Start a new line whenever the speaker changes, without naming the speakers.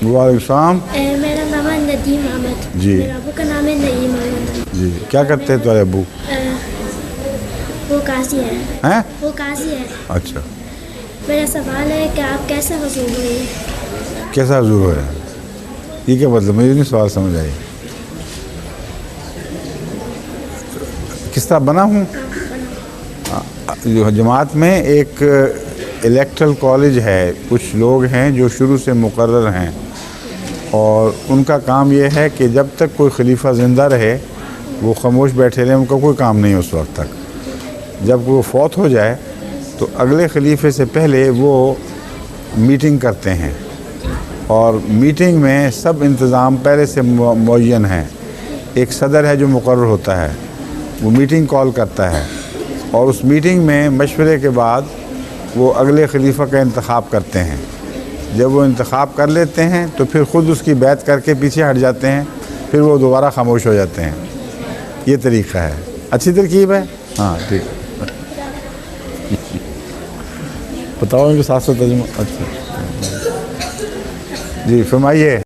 وعلیکم السلام.
میرا نام ہے ندیم احمد.
جی.
میرے ابو کا نام ہے نعیم احمد.
جی. کیا کرتے ہیں تمہارے ابو؟
وہ قاضی ہے.
ہیں؟
وہ قاضی ہے.
اچھا.
میرا سوال ہے کہ آپ کیسے وضو ہوئے؟
کیسا وضو ہو رہا ہے؟ یہ کیا مطلب؟ مجھے نہیں سوال سمجھ آئی. کس طرح بنا ہوں؟ جو جماعت میں ایک الیکٹرل کالج ہے، کچھ لوگ ہیں جو شروع سے مقرر ہیں، اور ان کا کام یہ ہے کہ جب تک کوئی خلیفہ زندہ رہے وہ خاموش بیٹھے رہیں، ان کا کوئی کام نہیں اس وقت تک. جب وہ فوت ہو جائے تو اگلے خلیفے سے پہلے وہ میٹنگ کرتے ہیں، اور میٹنگ میں سب انتظام پہلے سے معین ہیں. ایک صدر ہے جو مقرر ہوتا ہے، وہ میٹنگ کال کرتا ہے، اور اس میٹنگ میں مشورے کے بعد وہ اگلے خلیفہ کا انتخاب کرتے ہیں. جب وہ انتخاب کر لیتے ہیں تو پھر خود اس کی بیعت کر کے پیچھے ہٹ جاتے ہیں، پھر وہ دوبارہ خاموش ہو جاتے ہیں. یہ طریقہ ہے. اچھی ترکیب ہے. ہاں ٹھیک. بتاؤ ان کے ساتھ ساتھ ترجمہ. اچھا جی فرمائیے.